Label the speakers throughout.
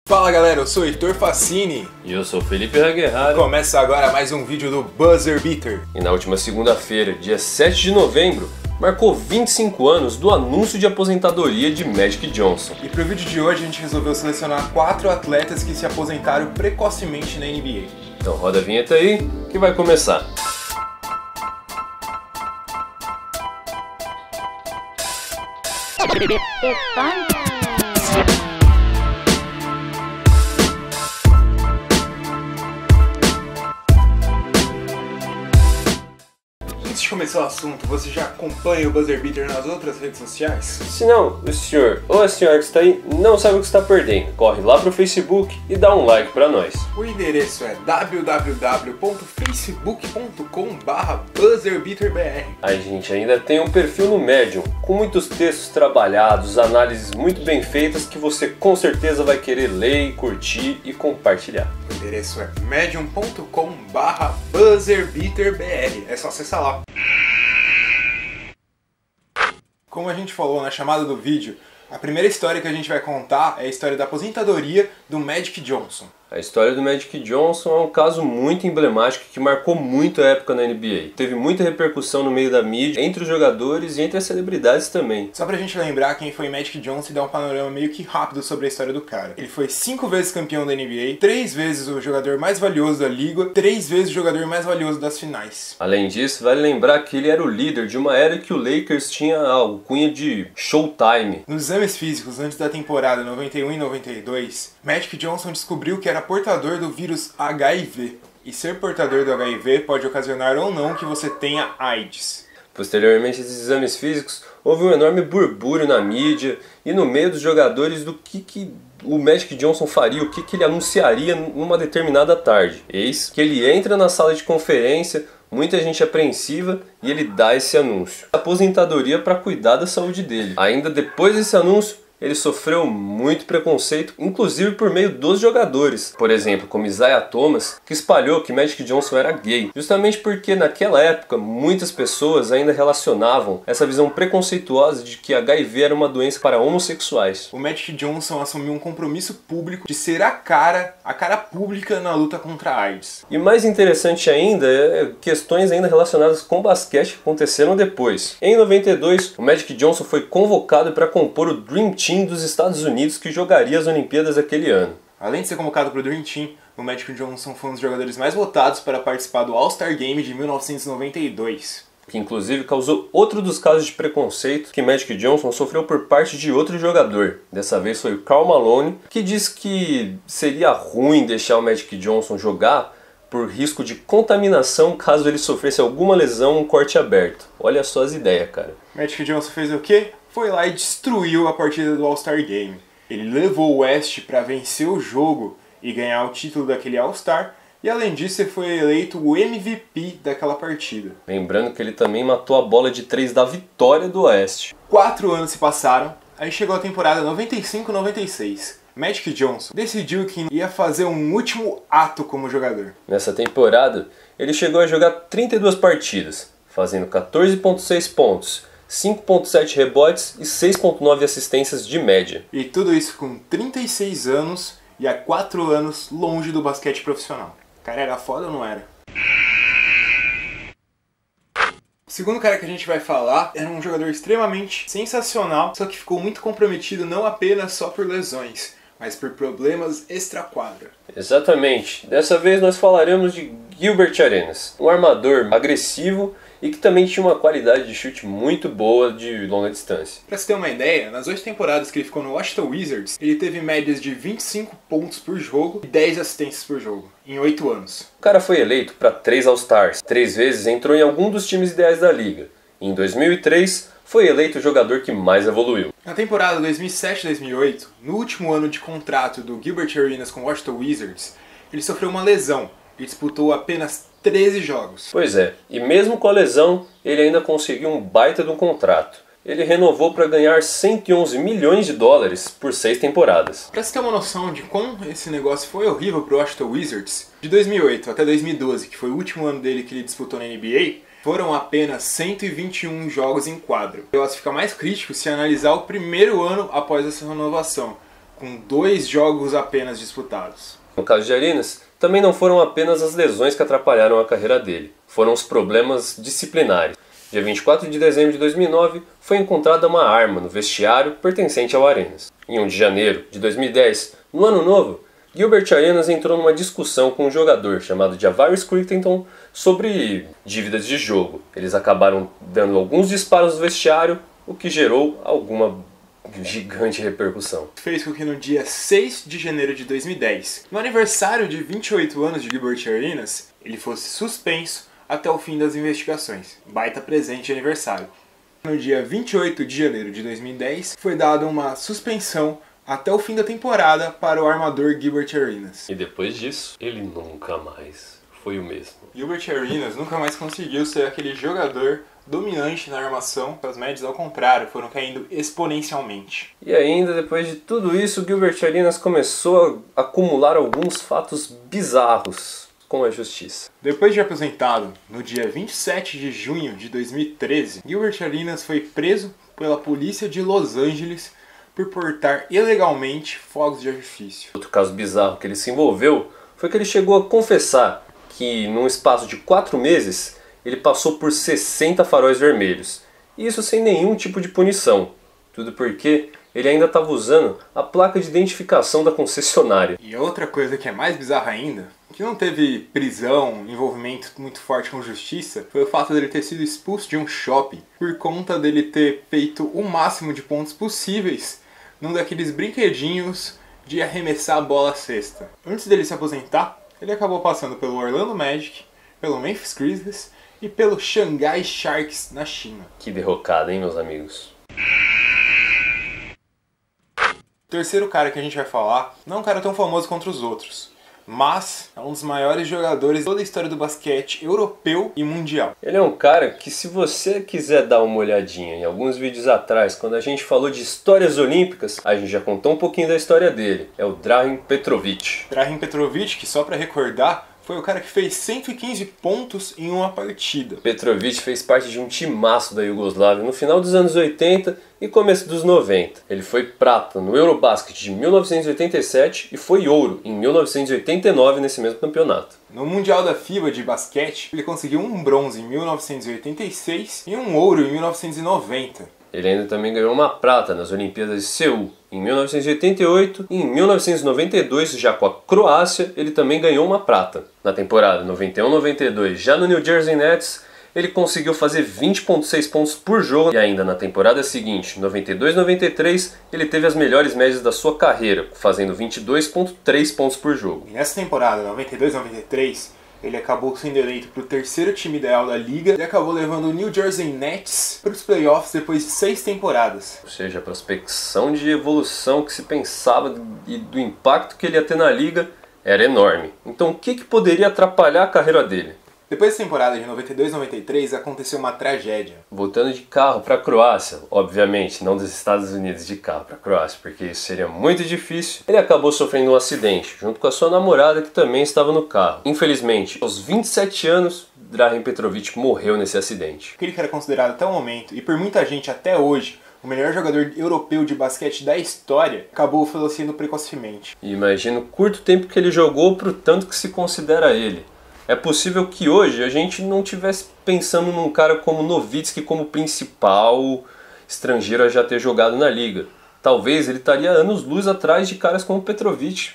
Speaker 1: Fala galera, eu sou Heitor Facini
Speaker 2: e eu sou Felipe Raguerrari.
Speaker 1: Começa agora mais um vídeo do Buzzer Beater.
Speaker 2: E na última segunda-feira, dia 7 de novembro, marcou 25 anos do anúncio de aposentadoria de Magic Johnson.
Speaker 1: E pro vídeo de hoje a gente resolveu selecionar 4 atletas que se aposentaram precocemente na NBA.
Speaker 2: Então roda a vinheta aí que vai começar.
Speaker 3: It's fun.
Speaker 1: Antes de começar o assunto, você já acompanha o Buzzer Beater nas outras redes sociais?
Speaker 2: Se não, o senhor ou a senhora que está aí não sabe o que está perdendo, corre lá pro Facebook e dá um like pra nós.
Speaker 1: O endereço é www.facebook.com/buzzerbeaterbr.
Speaker 2: A gente ainda tem um perfil no Medium, com muitos textos trabalhados, análises muito bem feitas que você com certeza vai querer ler, curtir e compartilhar.
Speaker 1: O endereço é medium.com/buzzerbeaterbr. É só acessar lá. Como a gente falou na chamada do vídeo, a primeira história que a gente vai contar é a história da aposentadoria do Magic Johnson.
Speaker 2: A história do Magic Johnson é um caso muito emblemático que marcou muito a época na NBA. Teve muita repercussão no meio da mídia, entre os jogadores e entre as celebridades também.
Speaker 1: Só pra gente lembrar quem foi Magic Johnson e dar um panorama meio que rápido sobre a história do cara. Ele foi 5 vezes campeão da NBA, 3 vezes o jogador mais valioso da liga, 3 vezes o jogador mais valioso das finais.
Speaker 2: Além disso, vale lembrar que ele era o líder de uma era que o Lakers tinha a alcunha de Showtime.
Speaker 1: Nos exames físicos antes da temporada 91 e 92, Magic Johnson descobriu que era portador do vírus HIV. E ser portador do HIV pode ocasionar ou não que você tenha AIDS.
Speaker 2: Posteriormente a esses exames físicos, houve um enorme burburinho na mídia e no meio dos jogadores do que o Magic Johnson faria, o que ele anunciaria numa determinada tarde. Eis que ele entra na sala de conferência, muita gente apreensiva, e ele dá esse anúncio. Aposentadoria para cuidar da saúde dele. Ainda depois desse anúncio, ele sofreu muito preconceito, inclusive por meio dos jogadores. Por exemplo, como Isaiah Thomas, que espalhou que Magic Johnson era gay. Justamente porque naquela época muitas pessoas ainda relacionavam essa visão preconceituosa de que HIV era uma doença para homossexuais.
Speaker 1: O Magic Johnson assumiu um compromisso público de ser a cara pública na luta contra a AIDS.
Speaker 2: E mais interessante ainda é questões ainda relacionadas com basquete que aconteceram depois. Em 92, o Magic Johnson foi convocado para compor o Dream Team dos Estados Unidos que jogaria as Olimpíadas aquele ano.
Speaker 1: Além de ser convocado para o Dream Team, o Magic Johnson foi um dos jogadores mais votados para participar do All-Star Game de 1992.
Speaker 2: Que inclusive causou outro dos casos de preconceito que Magic Johnson sofreu por parte de outro jogador. Dessa vez foi o Karl Malone, que disse que seria ruim deixar o Magic Johnson jogar por risco de contaminação caso ele sofresse alguma lesão ou um corte aberto. Olha só as ideias, cara.
Speaker 1: Magic Johnson fez o quê? Foi lá e destruiu a partida do All-Star Game. Ele levou o West para vencer o jogo e ganhar o título daquele All-Star, e além disso ele foi eleito o MVP daquela partida.
Speaker 2: Lembrando que ele também matou a bola de 3 da vitória do Oeste.
Speaker 1: 4 anos se passaram, aí chegou a temporada 95-96. Magic Johnson decidiu que ia fazer um último ato como jogador.
Speaker 2: Nessa temporada, ele chegou a jogar 32 partidas, fazendo 14,6 pontos, 5,7 rebotes e 6,9 assistências de média.
Speaker 1: E tudo isso com 36 anos e há 4 anos longe do basquete profissional. O cara era foda ou não era? O segundo cara que a gente vai falar era um jogador extremamente sensacional, só que ficou muito comprometido não apenas só por lesões, mas por problemas extra-quadra.
Speaker 2: Exatamente. Dessa vez nós falaremos de Gilbert Arenas, um armador agressivo e que também tinha uma qualidade de chute muito boa de longa distância.
Speaker 1: Pra você ter uma ideia, nas 8 temporadas que ele ficou no Washington Wizards, ele teve médias de 25 pontos por jogo e 10 assistências por jogo, em 8 anos.
Speaker 2: O cara foi eleito para 3 All-Stars, 3 vezes entrou em algum dos times ideais da liga. Em 2003, foi eleito o jogador que mais evoluiu.
Speaker 1: Na temporada 2007-2008, no último ano de contrato do Gilbert Arenas com o Washington Wizards, ele sofreu uma lesão e disputou apenas 13 jogos.
Speaker 2: Pois é, e mesmo com a lesão, ele ainda conseguiu um baita de um contrato. Ele renovou para ganhar 111 milhões de dólares por 6 temporadas.
Speaker 1: Para você ter uma noção de como esse negócio foi horrível para o Washington Wizards, de 2008 até 2012, que foi o último ano dele que ele disputou na NBA, foram apenas 121 jogos em quadro. O negócio fica mais crítico se analisar o primeiro ano após essa renovação, com 2 jogos apenas disputados.
Speaker 2: No caso de Arenas, também não foram apenas as lesões que atrapalharam a carreira dele, foram os problemas disciplinares. Dia 24 de dezembro de 2009, foi encontrada uma arma no vestiário pertencente ao Arenas. Em 1 de janeiro de 2010, no ano novo, Gilbert Arenas entrou numa discussão com um jogador chamado Javaris Crittenton sobre dívidas de jogo. Eles acabaram dando alguns disparos no vestiário, o que gerou alguma gigante repercussão.
Speaker 1: Fez com que no dia 6 de janeiro de 2010, no aniversário de 28 anos de Gilbert Arenas, ele fosse suspenso até o fim das investigações. Baita presente de aniversário. No dia 28 de janeiro de 2010, foi dada uma suspensão até o fim da temporada para o armador Gilbert Arenas.
Speaker 2: E depois disso, ele nunca mais foi o mesmo.
Speaker 1: Gilbert Arenas nunca mais conseguiu ser aquele jogador dominante na armação, as médias ao contrário foram caindo exponencialmente.
Speaker 2: E ainda depois de tudo isso, Gilbert Arenas começou a acumular alguns fatos bizarros com a justiça.
Speaker 1: Depois de aposentado, no dia 27 de junho de 2013, Gilbert Arenas foi preso pela polícia de Los Angeles por portar ilegalmente fogos de artifício.
Speaker 2: Outro caso bizarro que ele se envolveu foi que ele chegou a confessar que num espaço de 4 meses ele passou por 60 faróis vermelhos. E isso sem nenhum tipo de punição. Tudo porque ele ainda estava usando a placa de identificação da concessionária.
Speaker 1: E outra coisa que é mais bizarra ainda, que não teve prisão, envolvimento muito forte com justiça, foi o fato dele ter sido expulso de um shopping por conta dele ter feito o máximo de pontos possíveis num daqueles brinquedinhos de arremessar a bola à cesta. Antes dele se aposentar, ele acabou passando pelo Orlando Magic, pelo Memphis Grizzlies e pelo Shanghai Sharks na China.
Speaker 2: Que derrocada, hein, meus amigos?
Speaker 1: O terceiro cara que a gente vai falar não é um cara tão famoso quanto os outros, mas é um dos maiores jogadores de toda a história do basquete europeu e mundial.
Speaker 2: Ele é um cara que, se você quiser dar uma olhadinha em alguns vídeos atrás, quando a gente falou de histórias olímpicas, a gente já contou um pouquinho da história dele. É o Dragan Petrovic.
Speaker 1: Dragan Petrovic, que só para recordar, foi o cara que fez 115 pontos em uma partida.
Speaker 2: Petrovic fez parte de um timaço da Iugoslávia no final dos anos 80 e começo dos 90. Ele foi prata no Eurobasket de 1987 e foi ouro em 1989 nesse mesmo campeonato.
Speaker 1: No Mundial da FIBA de basquete, ele conseguiu um bronze em 1986 e um ouro em 1990.
Speaker 2: Ele ainda também ganhou uma prata nas Olimpíadas de Seul em 1988 e em 1992, já com a Croácia, ele também ganhou uma prata. Na temporada 91-92, já no New Jersey Nets, ele conseguiu fazer 20,6 pontos por jogo e ainda na temporada seguinte, 92-93, ele teve as melhores médias da sua carreira, fazendo 22,3 pontos por jogo.
Speaker 1: E nessa temporada 92-93, ele acabou sendo eleito para o terceiro time ideal da liga e acabou levando o New Jersey Nets para os playoffs depois de 6 temporadas.
Speaker 2: Ou seja, a prospecção de evolução que se pensava e do impacto que ele ia ter na liga era enorme. Então o que poderia atrapalhar a carreira dele?
Speaker 1: Depois da temporada de 92-93 aconteceu uma tragédia.
Speaker 2: Voltando de carro para a Croácia, obviamente, não dos Estados Unidos, de carro para a Croácia, porque isso seria muito difícil, ele acabou sofrendo um acidente, junto com a sua namorada que também estava no carro. Infelizmente, aos 27 anos, Dragan Petrovic morreu nesse acidente.
Speaker 1: Aquele que era considerado até o momento, e por muita gente até hoje, o melhor jogador europeu de basquete da história, acabou falecendo precocemente.
Speaker 2: E imagina o curto tempo que ele jogou pro tanto que se considera ele. É possível que hoje a gente não estivesse pensando num cara como Nowitzki como principal estrangeiro a já ter jogado na liga. Talvez ele estaria anos-luz atrás de caras como Petrovic.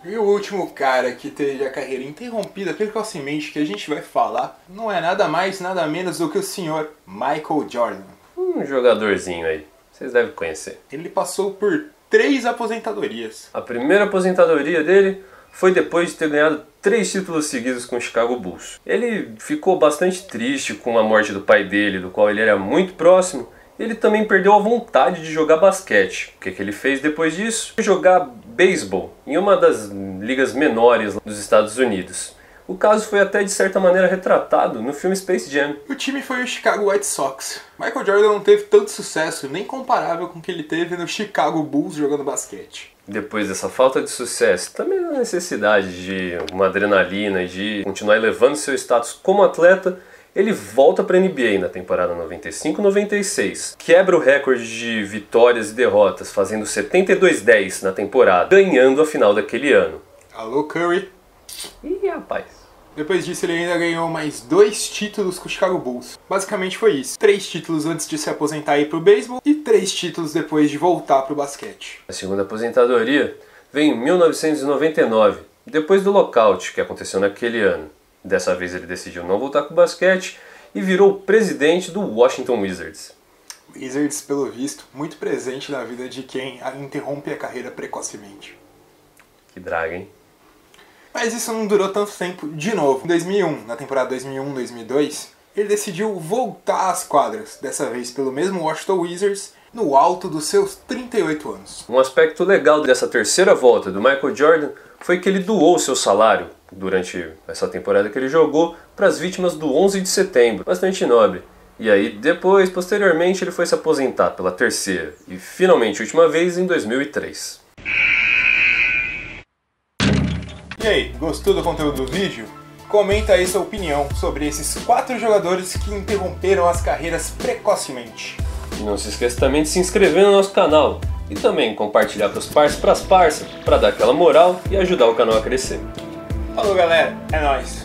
Speaker 1: E o último cara que teve a carreira interrompida precocemente que a gente vai falar não é nada mais, nada menos do que o senhor Michael Jordan.
Speaker 2: Um jogadorzinho aí, vocês devem conhecer.
Speaker 1: Ele passou por 3 aposentadorias.
Speaker 2: A primeira aposentadoria dele foi depois de ter ganhado 3 títulos seguidos com o Chicago Bulls. Ele ficou bastante triste com a morte do pai dele, do qual ele era muito próximo. Ele também perdeu a vontade de jogar basquete. O que ele fez depois disso? Jogar beisebol em uma das ligas menores dos Estados Unidos. O caso foi até de certa maneira retratado no filme Space Jam.
Speaker 1: O time foi o Chicago White Sox. Michael Jordan não teve tanto sucesso, nem comparável com o que ele teve no Chicago Bulls jogando basquete.
Speaker 2: Depois dessa falta de sucesso, também a necessidade de uma adrenalina e de continuar elevando seu status como atleta, Ele volta para a NBA na temporada 95-96, quebra o recorde de vitórias e derrotas, fazendo 72-10 na temporada, ganhando a final daquele ano.
Speaker 1: Alô, Curry.
Speaker 2: Ih, rapaz.
Speaker 1: Depois disso ele ainda ganhou mais 2 títulos com o Chicago Bulls. Basicamente foi isso. 3 títulos antes de se aposentar e ir pro beisebol e 3 títulos depois de voltar pro basquete.
Speaker 2: A segunda aposentadoria veio em 1999, depois do lockout que aconteceu naquele ano. Dessa vez ele decidiu não voltar com o basquete e virou o presidente do Washington Wizards.
Speaker 1: Wizards, pelo visto, muito presente na vida de quem interrompe a carreira precocemente.
Speaker 2: Que draga, hein?
Speaker 1: Mas isso não durou tanto tempo de novo. Em 2001, na temporada 2001-2002, ele decidiu voltar às quadras, dessa vez pelo mesmo Washington Wizards, no alto dos seus 38 anos.
Speaker 2: Um aspecto legal dessa terceira volta do Michael Jordan foi que ele doou seu salário durante essa temporada que ele jogou para as vítimas do 11 de setembro, bastante nobre. E aí depois, posteriormente, ele foi se aposentar pela terceira e finalmente última vez em 2003.
Speaker 1: E aí, gostou do conteúdo do vídeo? Comenta aí sua opinião sobre esses 4 jogadores que interromperam as carreiras precocemente.
Speaker 2: E não se esqueça também de se inscrever no nosso canal e também compartilhar para os parceiros, para dar aquela moral e ajudar o canal a crescer.
Speaker 1: Falou, galera, é nóis!